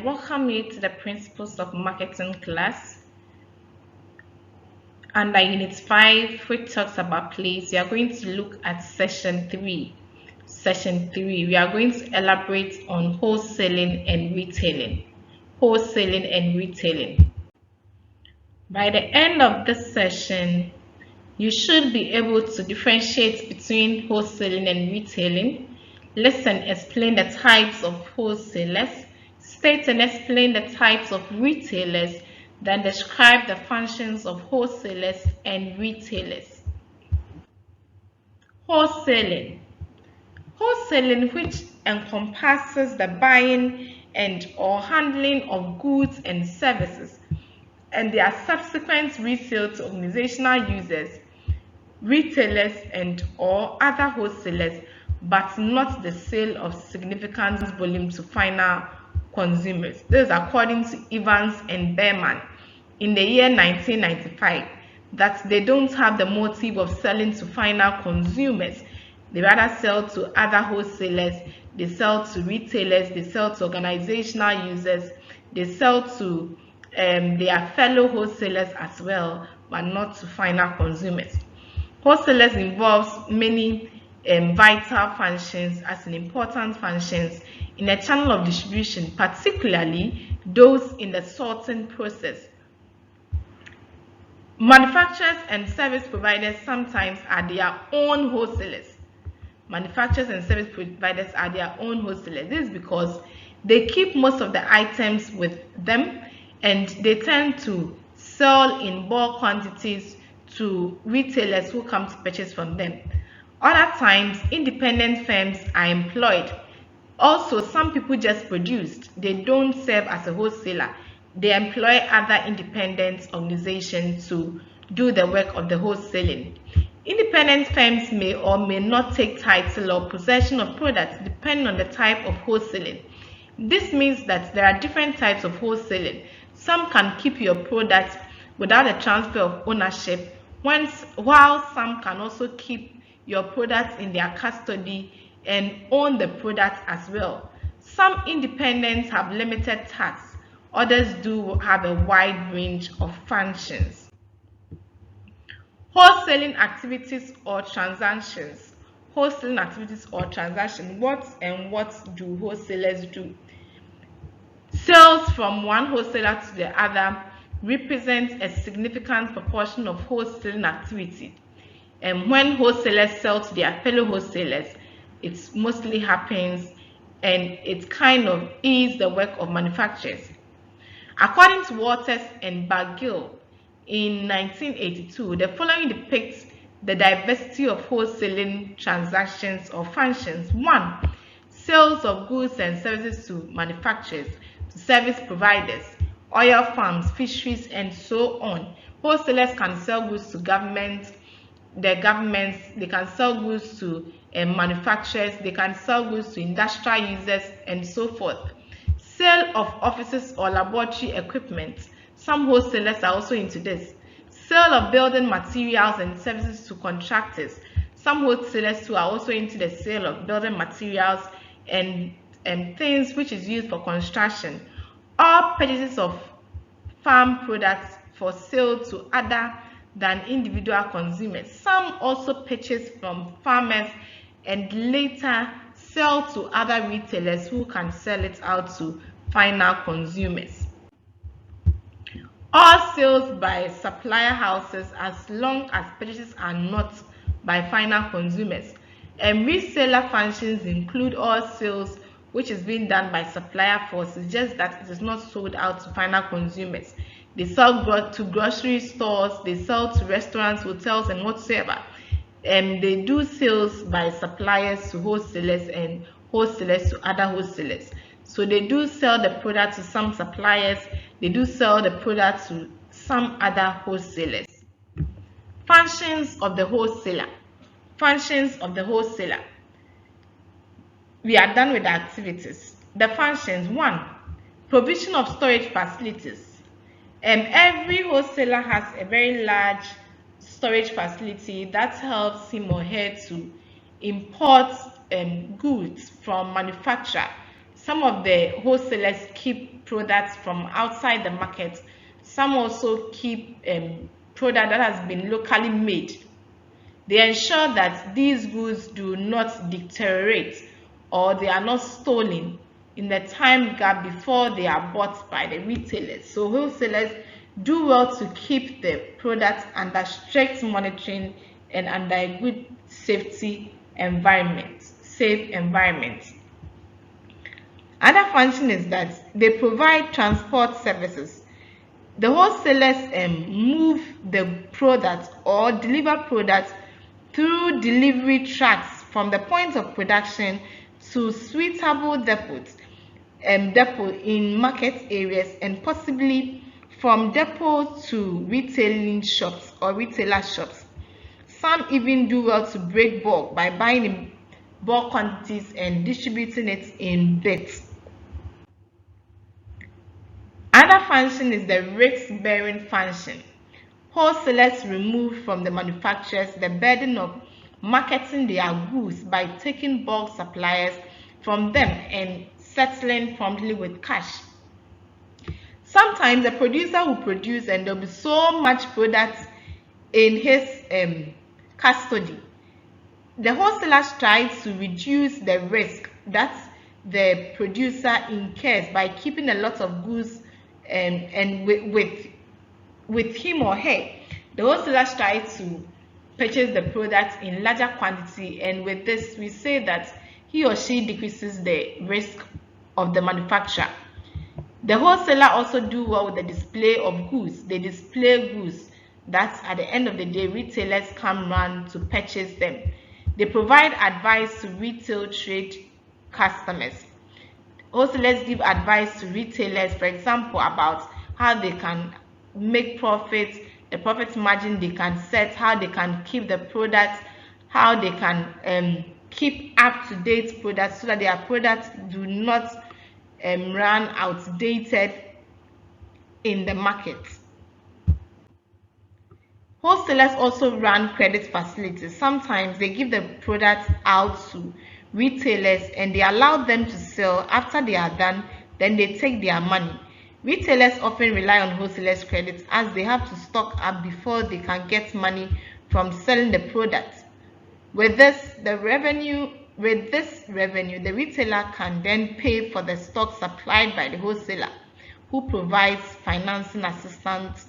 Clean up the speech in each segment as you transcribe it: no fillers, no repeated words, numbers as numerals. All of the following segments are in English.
welcome you to the Principles of Marketing class under Unit 5, which talks about place. We are going to look at Session 3. Session 3, we are going to elaborate on wholesaling and retailing. Wholesaling and retailing. By the end of this session, you should be able to differentiate between wholesaling and retailing. Listen, explain the types of wholesalers. State and explain the types of retailers. Then describe the functions of wholesalers and retailers. Wholesaling. Wholesaling, which encompasses the buying and or handling of goods and services and their subsequent resale to organizational users, retailers and or other wholesalers, but not the sale of significant volume to final consumers. This is according to Evans and Berman in the year 1995, that they don't have the motive of selling to final consumers. They rather sell to other wholesalers, they sell to retailers, they sell to organizational users, they sell to their fellow wholesalers as well, but not to final consumers. Wholesalers involves many vital functions as in important functions in a channel of distribution, particularly those in the sorting process. Manufacturers and service providers sometimes are their own wholesalers. Manufacturers and service providers are their own wholesalers. This is because they keep most of the items with them and they tend to sell in bulk quantities to retailers who come to purchase from them. Other times, independent firms are employed. Also, some people just produced. They don't serve as a wholesaler. They employ other independent organizations to do the work of the wholesaling. Independent firms may or may not take title or possession of products depending on the type of wholesaling. This means that there are different types of wholesaling. Some can keep your product without a transfer of ownership, while some can also keep your product in their custody and own the product as well. Some independents have limited tasks. Others do have a wide range of functions. Wholesaling activities or transactions. Wholesaling activities or transactions. What do wholesalers do? Sales from one wholesaler to the other represent a significant proportion of wholesaling activity. And when wholesalers sell to their fellow wholesalers, it mostly happens and it kind of is the work of manufacturers. According to Waters and Bargill in 1982, the following depicts the diversity of wholesaling transactions or functions. 1. Sales of goods and services to manufacturers, to service providers, oil farms, fisheries, and so on. Wholesalers can sell goods to governments, they can sell goods to manufacturers, they can sell goods to industrial users, and so forth. Sale of offices or laboratory equipment. Some wholesalers are also into this. Sale of building materials and services to contractors. Some wholesalers too are also into the sale of building materials and things which is used for construction. All purchases of farm products for sale to other than individual consumers. Some also purchase from farmers and later sell to other retailers who can sell it out to final consumers. All sales by supplier houses as long as purchases are not by final consumers. And reseller functions include all sales which is being done by supplier forces, just that it is not sold out to final consumers. They sell to grocery stores, they sell to restaurants, hotels, and whatsoever. They do sales by suppliers to wholesalers and wholesalers to other wholesalers. So they do sell the product to some suppliers, they do sell the product to some other wholesalers. Functions of the wholesaler. Functions of the wholesaler. We are done with the activities. The functions. 1. Provision of storage facilities. Every wholesaler has a very large storage facility that helps him or her to import goods from manufacturer. some of the wholesalers keep products from outside the market. Some also keep product that has been locally made. They ensure that these goods do not deteriorate or they are not stolen in the time gap before they are bought by the retailers. So wholesalers do well to keep the products under strict monitoring and under a good safe environment. Another function is that they provide transport services. The wholesalers move the product or deliver products through delivery trucks from the point of production to suitable depots in market areas, and possibly from depot to retailing shops or retailer shops. Some even do well to break bulk by buying in bulk quantities and distributing it in bits. Another function is the risk-bearing function. Wholesalers remove from the manufacturers the burden of marketing their goods by taking bulk suppliers from them and settling promptly with cash. Sometimes the producer will produce and there will be so much product in his custody. The wholesalers try to reduce the risk that the producer incurs by keeping a lot of goods and with him or her. The wholesalers try to purchase the product in larger quantity, and with this we say that he or she decreases the risk of the manufacturer. The wholesaler also do well with the display of goods. They display goods that at the end of the day retailers come round to purchase them. They provide advice to retail trade customers. Wholesalers give advice to retailers, for example, about how they can make profits, the profit margin they can set, how they can keep the products, how they can keep up-to-date products so that their products do not run outdated in the market. Wholesalers also run credit facilities. Sometimes they give the products out to retailers and they allow them to sell. After they are done, then they take their money. Retailers often rely on wholesalers' credit as they have to stock up before they can get money from selling the product. With this revenue, the retailer can then pay for the stock supplied by the wholesaler, who provides financing assistance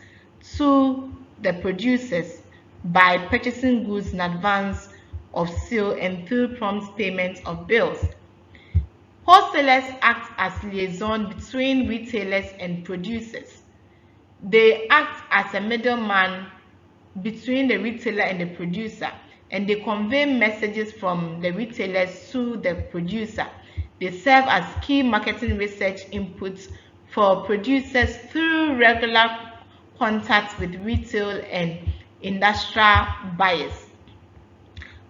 to the producers by purchasing goods in advance of sale and through prompt payment of bills. Wholesalers act as liaison between retailers and producers. They act as a middleman between the retailer and the producer, and they convey messages from the retailers to the producer. They serve as key marketing research inputs for producers through regular contact with retail and industrial buyers.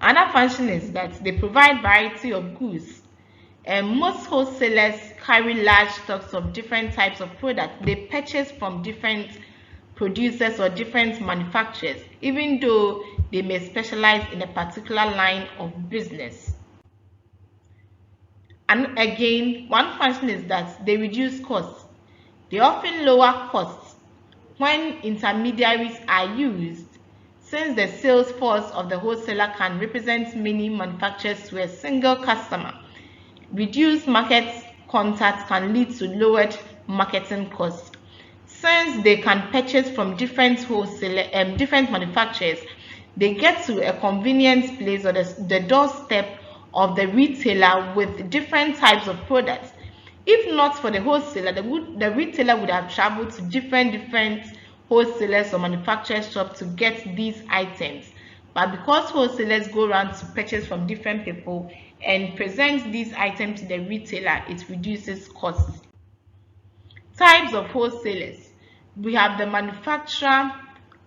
Another function is that they provide variety of goods. Most wholesalers carry large stocks of different types of products. They purchase from different producers or different manufacturers, even though they may specialize in a particular line of business. And again, one function is that they reduce costs. They often lower costs when intermediaries are used, since the sales force of the wholesaler can represent many manufacturers to a single customer. Reduced market contact can lead to lowered marketing costs. Since they can purchase from different manufacturers, they get to a convenient place or the doorstep of the retailer with different types of products. If not for the wholesaler, the retailer would have traveled to different wholesalers or manufacturers shops to get these items. But because wholesalers go around to purchase from different people and present these items to the retailer, it reduces costs. Types of wholesalers. We have the manufacturer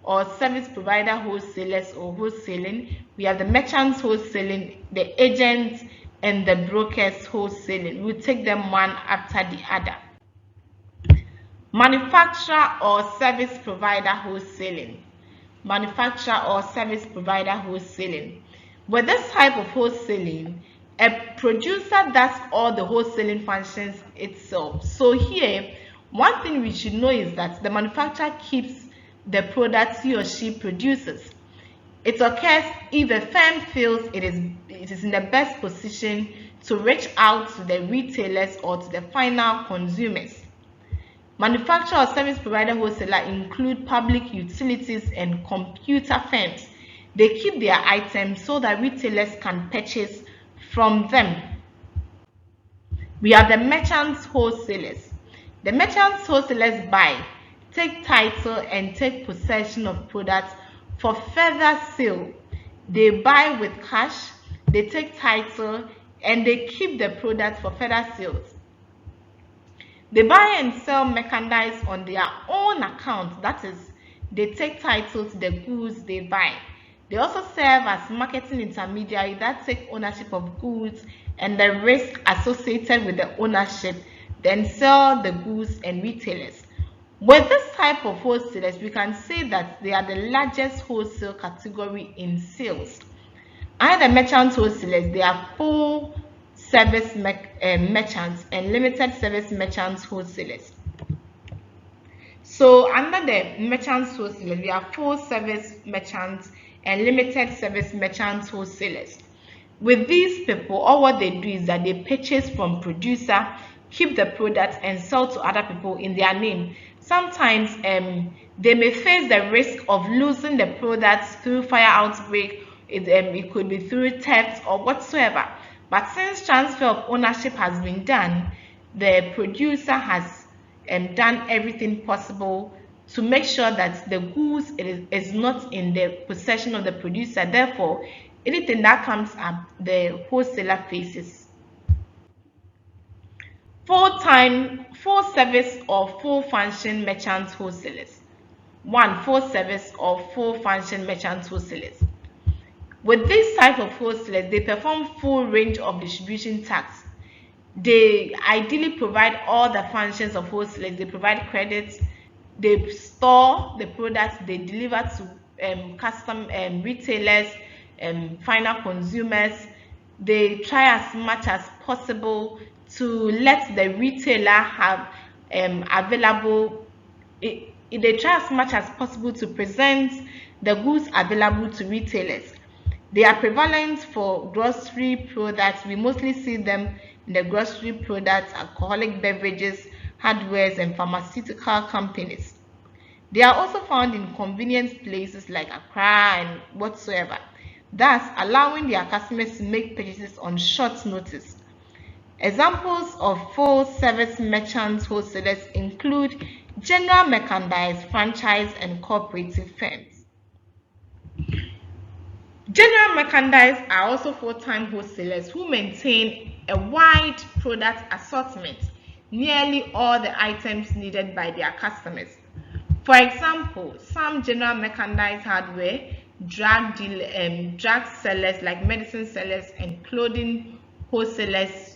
or service provider wholesalers or wholesaling. We have the merchants wholesaling, the agents, and the brokers wholesaling. We'll take them one after the other. Manufacturer or service provider wholesaling. Manufacturer or service provider wholesaling. With this type of wholesaling, A producer does all the wholesaling functions itself. So here, one thing we should know is that the manufacturer keeps the products he or she produces. It occurs if a firm feels it is in the best position to reach out to the retailers or to the final consumers. Manufacturer or service provider wholesaler include public utilities and computer firms. They keep their items so that retailers can purchase from them. We have the merchants wholesalers. The merchants wholesalers buy, take title, and take possession of products for further sale. They buy with cash, they take title, and they keep the product for further sales. They buy and sell merchandise on their own account, that is, they take title to the goods they buy. They also serve as marketing intermediary that take ownership of goods and the risk associated with the ownership, then sell the goods and retailers. With this type of wholesalers, we can say that they are the largest wholesale category in sales. And the merchant wholesalers, they are full service merchants and limited service merchants wholesalers. So under the merchants wholesalers, we have full service merchants and limited service merchants wholesalers. With these people, all what they do is that they purchase from producer, keep the product, and sell to other people in their name. Sometimes they may face the risk of losing the products through fire outbreak. It could be through theft or whatsoever. But since transfer of ownership has been done, the producer has done everything possible to make sure that the goods is not in the possession of the producer. Therefore, anything that comes up, the wholesaler faces. Full service or full function merchant wholesalers. 1. Full service or full function merchant wholesalers. With this type of wholesalers, they perform full range of distribution tasks. They ideally provide all the functions of wholesalers. They provide credit, they store the products, they deliver to custom retailers, final consumers. They try as much as possible to let the retailer have available. They try as much as possible to present the goods available to retailers. They are prevalent for grocery products. We mostly see them in the grocery products, alcoholic beverages, hardware, and pharmaceutical companies. They are also found in convenience places like Accra and whatsoever, thus allowing their customers to make purchases on short notice. Examples of full service merchants wholesalers include general merchandise, franchise, and cooperative firms. General merchandise are also full-time wholesalers who maintain a wide product assortment, nearly all the items needed by their customers. For example, some general merchandise hardware, drug sellers like medicine sellers, and clothing wholesalers,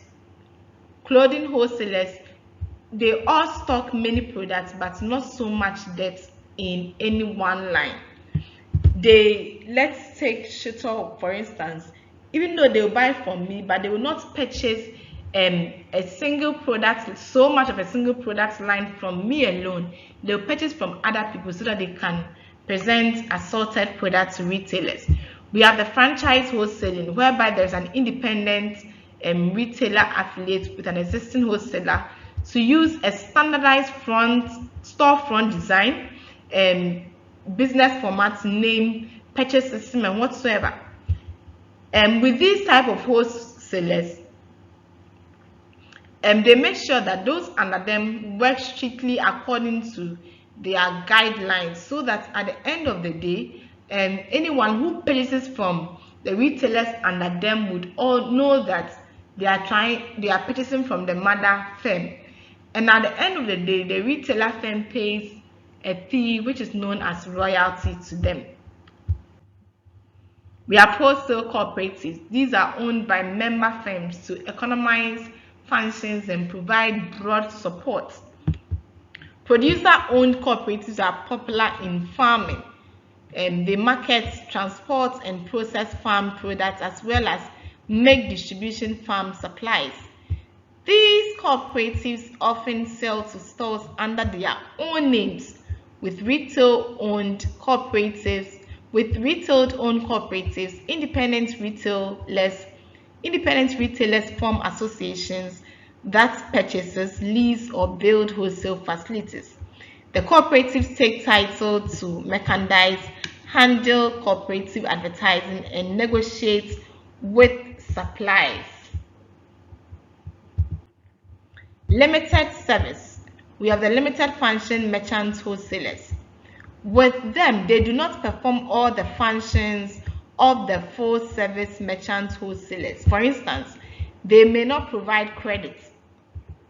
they all stock many products but not so much depth in any one line. Let's take Shito for instance. Even though they will buy from me, but they will not purchase a single product, so much of a single product line from me alone. They'll purchase from other people so that they can present assorted products to retailers. We have the franchise wholesaling, whereby there's an independent retailer affiliate with an existing wholesaler to use a standardized storefront design, business format, name, purchase system, and whatsoever. With these type of wholesalers, they make sure that those under them work strictly according to their guidelines, so that at the end of the day, anyone who purchases from the retailers under them would all know that they are purchasing from the mother firm, and at the end of the day, the retailer firm pays a fee which is known as royalty to them. We have wholesale cooperatives. These are owned by member firms to economize functions and provide broad support. Producer-owned cooperatives are popular in farming. They market, transport, and process farm products, as well as make distribution farm supplies. These cooperatives often sell to stores under their own names, with retail-owned cooperatives, independent retailers form associations that purchases, lease, or build wholesale facilities. The cooperatives take title to merchandise, handle cooperative advertising, and negotiate with suppliers. Limited service. We have the limited function merchant wholesalers. With them, they do not perform all the functions of the full service merchant wholesalers. For instance, they may not provide credit.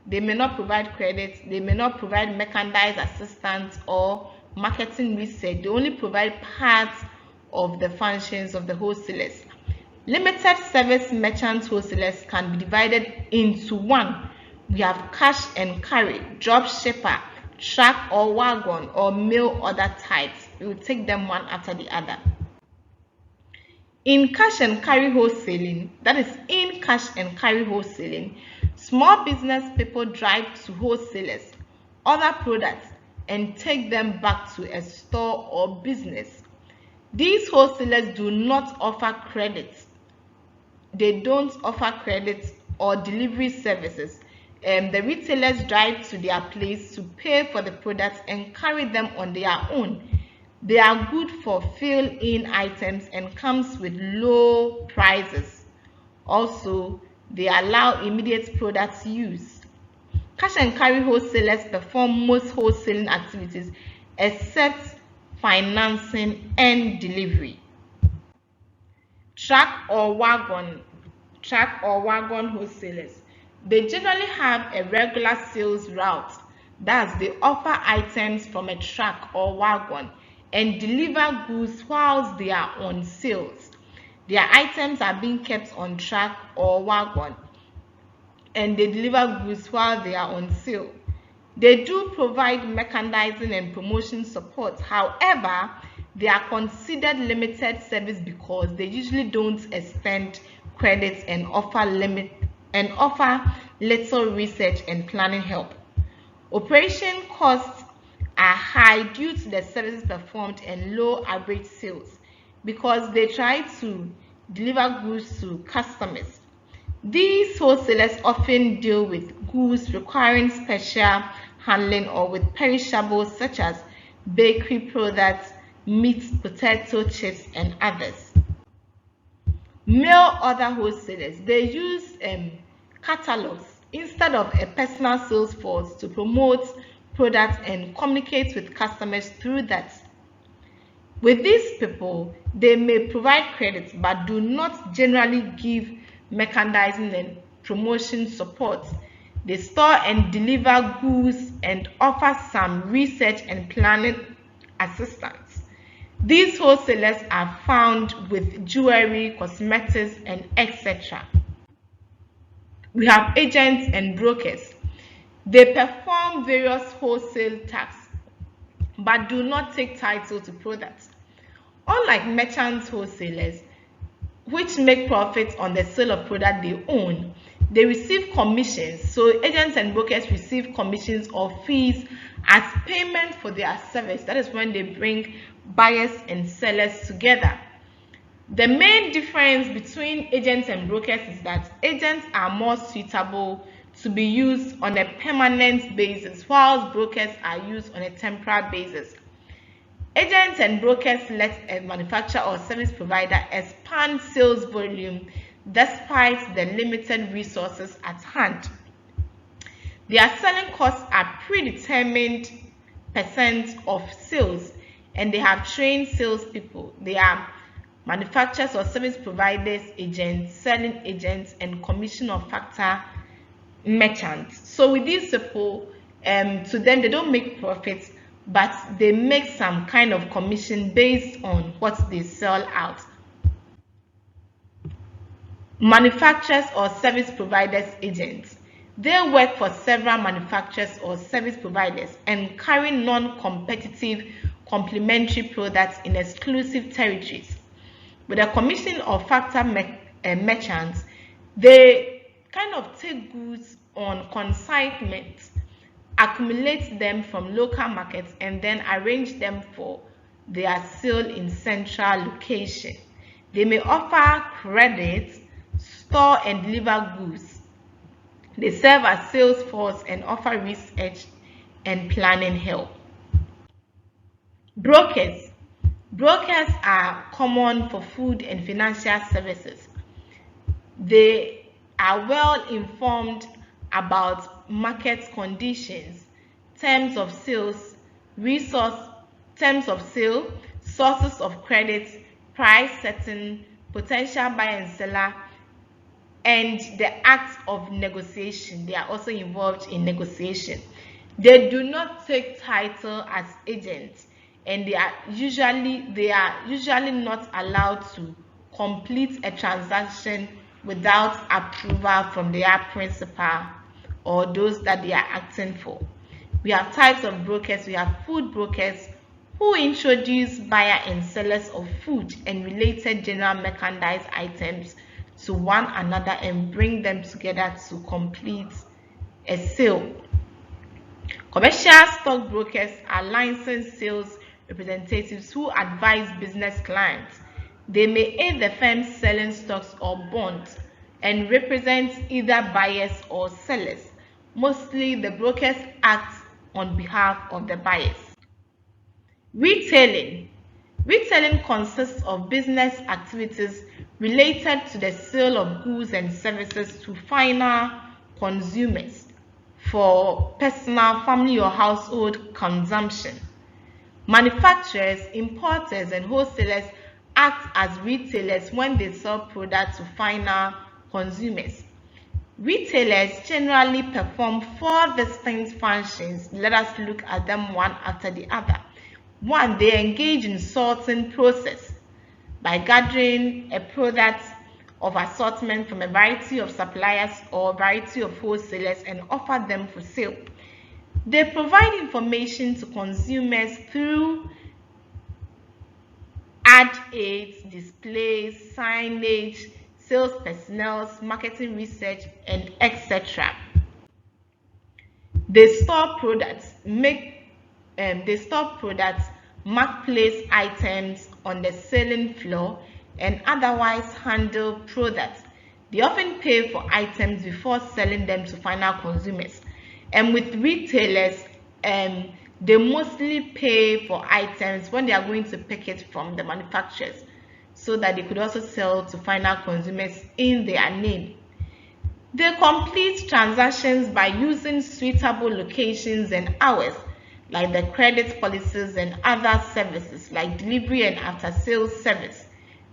They may not provide merchandise assistance or marketing research. They only provide parts of the functions of the wholesalers. Limited service merchant wholesalers can be divided into one. We have cash and carry, drop shipper, truck or wagon, or mail order types. We will take them one after the other. In cash and carry wholesaling, small business people drive to wholesalers other products and take them back to a store or business. These wholesalers do not offer credit. They don't offer credit or delivery services. The retailers drive to their place to pay for the products and carry them on their own. They are good for fill-in items and comes with low prices. Also, they allow immediate product use. Cash and carry wholesalers perform most wholesaling activities except financing and delivery. Truck or wagon wholesalers. They generally have a regular sales route. Thus, they offer items from a truck or wagon and deliver goods whilst they are on sales. Their items are being kept on truck or wagon and they deliver goods while they are on sale. They do provide merchandising and promotion support. However, they are considered limited service because they usually don't extend credit and offer little research and planning help. Operation costs are high due to the services performed and low average sales because they try to deliver goods to customers. These wholesalers often deal with goods requiring special handling or with perishables such as bakery products, meat, potato chips, and others. Mail order wholesalers. They use catalogs instead of a personal sales force to promote products and communicate with customers through that. With these people, they may provide credit but do not generally give merchandising and promotion support. They store and deliver goods and offer some research and planning assistance. These wholesalers are found with jewelry, cosmetics, and etc. We have agents and brokers. They perform various wholesale tasks but do not take title to products. Unlike merchant wholesalers, which make profits on the sale of product they own, they receive commissions. So agents and brokers receive commissions or fees as payment for their service. That is when they bring buyers and sellers together. The main difference between agents and brokers is that agents are more suitable to be used on a permanent basis, whilst brokers are used on a temporary basis. Agents and brokers let a manufacturer or service provider expand sales volume despite the limited resources at hand. Their selling costs are predetermined percent of sales and they have trained salespeople. They are manufacturers or service providers, agents, selling agents, and commission or factor merchants. So with these people, to them they don't make profits, but they make some kind of commission based on what they sell out. Manufacturers or service providers agents. They work for several manufacturers or service providers and carry non-competitive complementary products in exclusive territories. With a commission or factor merchants, They kind of take goods on consignment, accumulate them from local markets, and then arrange them for their sale in central location. They may offer credit, store and deliver goods. They serve as sales force and offer research and planning help. Brokers. Brokers are common for food and financial services. They are well informed about market conditions, terms of sales, terms of sale, sources of credit, price setting, potential buyer and seller, and the act of negotiation. They are also involved in negotiation. They do not take title as agents, and they are usually not allowed to complete a transaction without approval from their principal or those that they are acting for. We have types of brokers. We have food brokers, who introduce buyer and sellers of food and related general merchandise items to one another and bring them together to complete a sale. Commercial stockbrokers are licensed sales representatives who advise business clients. They may aid the firm selling stocks or bonds and represent either buyers or sellers. Mostly, the brokers act on behalf of the buyers. Retailing. Retailing consists of business activities related to the sale of goods and services to final consumers for personal, family, or household consumption. Manufacturers, importers, and wholesalers act as retailers when they sell products to final consumers. Retailers generally perform 4 distinct functions. Let us look at them one after the other. 1, they engage in sorting process by gathering a product of assortment from a variety of suppliers or a variety of wholesalers and offer them for sale. They provide information to consumers through ad aids, displays, signage, sales personnel, marketing research, and etc. They store products, marketplace items on the selling floor, and otherwise handle products. They often pay for items before selling them to final consumers. And with retailers, they mostly pay for items when they are going to pick it from the manufacturers, so that they could also sell to final consumers in their name. They complete transactions by using suitable locations and hours, like the credit policies and other services like delivery and after-sales service.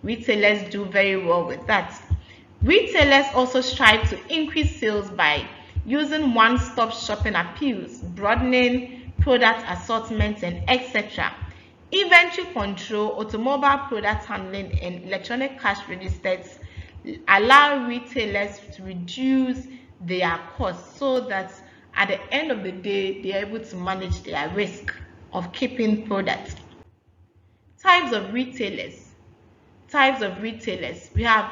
Retailers do very well with that. Retailers also strive to increase sales by using one-stop shopping appeals, broadening product assortments, and etc. Inventory control, automobile product handling, and electronic cash registers allow retailers to reduce their costs so that at the end of the day, they are able to manage their risk of keeping products. Types of retailers. We have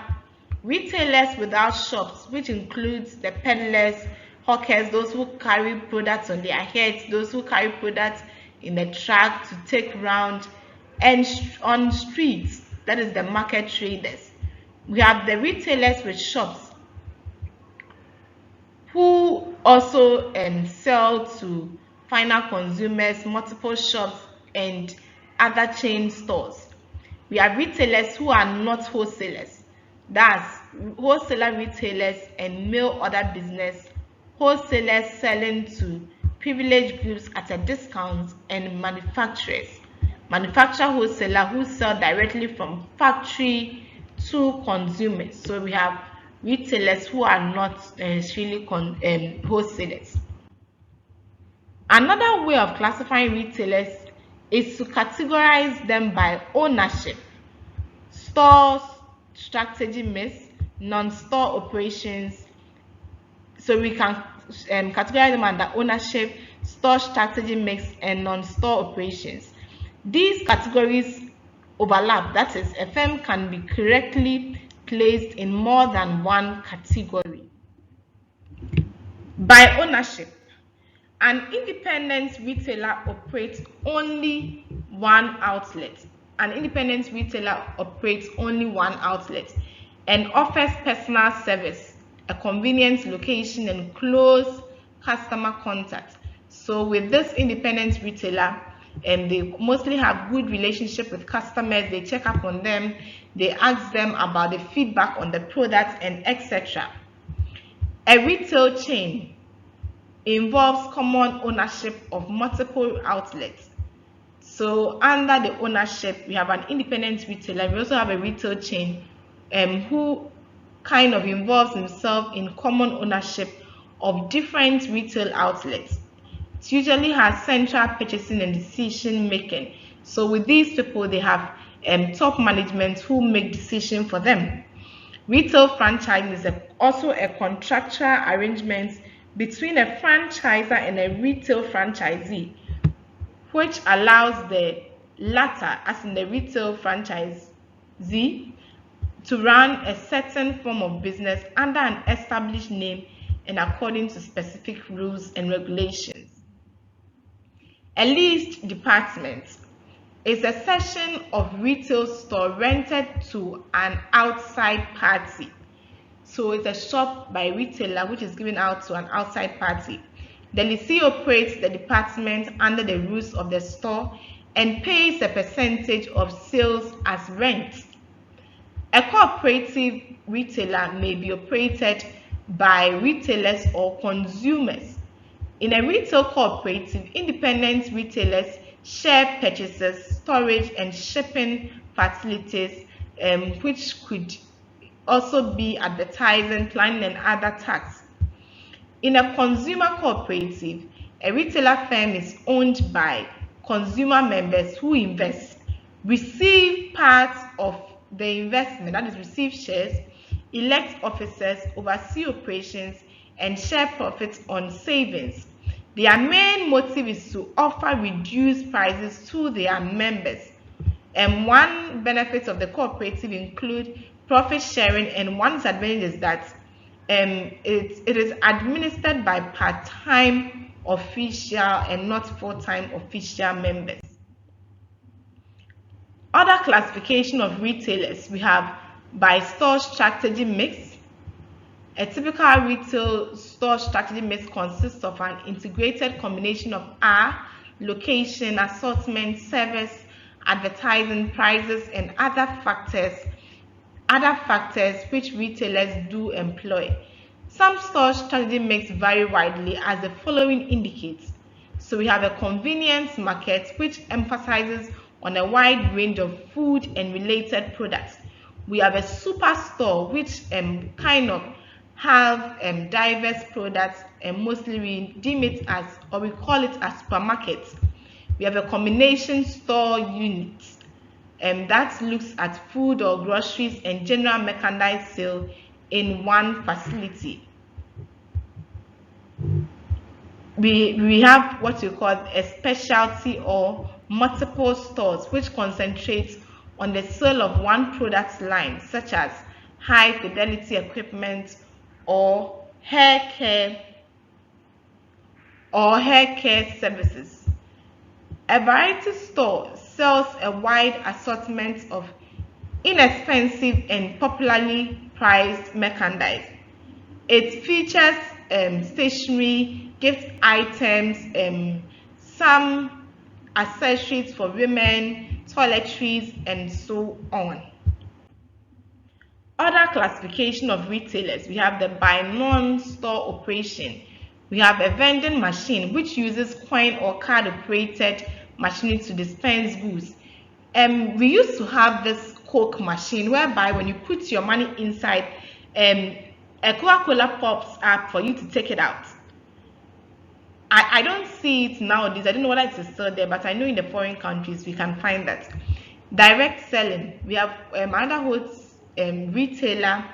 retailers without shops, which includes the peddlers, hawkers, those who carry products on their heads, those who carry products in the truck to take round, and on streets, that is the market traders. We have the retailers with shops, who also sell to final consumers, multiple shops, and other chain stores. We have retailers who are not wholesalers. That's wholesaler retailers and mail order business, wholesalers selling to privileged groups at a discount, and manufacturers. Manufacturer wholesaler who sell directly from factory to consumers. So we have retailers who are not really wholesalers. Another way of classifying retailers is to categorize them by ownership: store strategy mix, non-store operations. So we can categorize them under ownership, store strategy mix, and non-store operations. These categories overlap. That is, a firm can be correctly placed in more than one category. By ownership, an independent retailer operates only one outlet. An independent retailer operates only one outlet and offers personal service, a convenient location, and close customer contact. So with this independent retailer, they mostly have good relationship with customers. They check up on them, they ask them about the feedback on the product, and etc. A retail chain involves common ownership of multiple outlets. So under the ownership, we have an independent retailer. We also have a retail chain who kind of involves himself in common ownership of different retail outlets. It usually has central purchasing and decision making. So with these people, they have top management who make decisions for them. Retail franchising is also a contractual arrangement between a franchisor and a retail franchisee, which allows the latter, as in the retail franchisee, to run a certain form of business under an established name and according to specific rules and regulations. A leased department is a section of retail store rented to an outside party. So it's a shop by a retailer which is given out to an outside party. The lessee operates the department under the rules of the store and pays a percentage of sales as rent. A cooperative retailer may be operated by retailers or consumers. In a retail cooperative, independent retailers share purchases, storage, and shipping facilities, which could also be advertising, planning, and other tasks. In a consumer cooperative, a retailer firm is owned by consumer members who invest, receive part of the investment, that is, receive shares, elect officers, oversee operations, and share profits on savings. Their main motive is to offer reduced prices to their members. And one benefit of the cooperative include profit sharing, and one disadvantage is that it is administered by part-time official and not full-time official members. Other classification of retailers, we have by store strategy mix. A typical retail store strategy mix consists of an integrated combination of location, assortment, service, advertising, prices, and other factors which retailers do employ. Some store strategy mix vary widely, as the following indicates. So we have a convenience market, which emphasizes on a wide range of food and related products. We have a superstore, which kind of have diverse products, and mostly we deem it as, or we call it as, supermarkets. We have a combination store unit that looks at food or groceries and general merchandise sale in one facility. We have what we call a specialty or multiple stores, which concentrates on the sale of one product line, such as high fidelity equipment or hair care services. A variety store sells a wide assortment of inexpensive and popularly priced merchandise. It features stationery, gift items, some accessories for women, toiletries, and so on. Other classification of retailers, we have the by non-store operation. We have a vending machine which uses coin or card operated machinery to dispense goods. We used to have this Coke machine whereby when you put your money inside, a Coca-Cola pops up for you to take it out. I don't see it nowadays. I don't know whether it's still there, but I know in the foreign countries we can find that. Direct selling, we have another retailer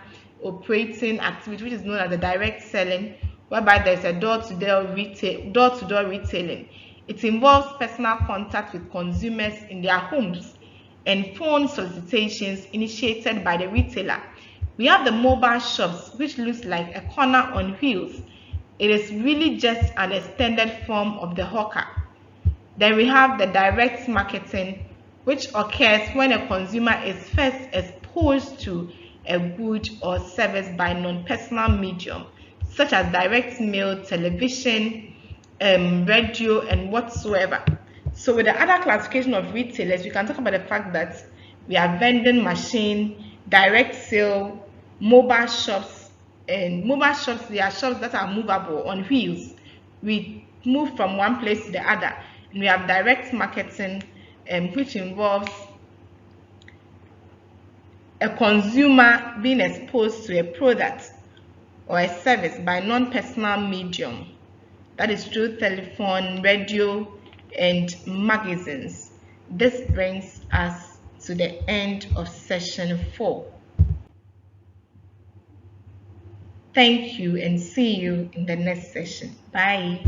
operating activity which is known as the direct selling, whereby there's a door-to-door retailing. It involves personal contact with consumers in their homes and phone solicitations initiated by the retailer. We have the mobile shops, which looks like a corner on wheels. It is really just an extended form of the hawker. Then we have the direct marketing, which occurs when a consumer is first exposed to a good or service by non-personal medium, such as direct mail, television, radio, and whatsoever. So with the other classification of retailers, we can talk about the fact that we have vending machine, direct sale, mobile shops. And mobile shops, they are shops that are movable on wheels. We move from one place to the other. And we have direct marketing, which involves a consumer being exposed to a product or a service by non-personal medium, that is through telephone, radio, and magazines. This brings us to the end of session 4. Thank you and see you in the next session. Bye.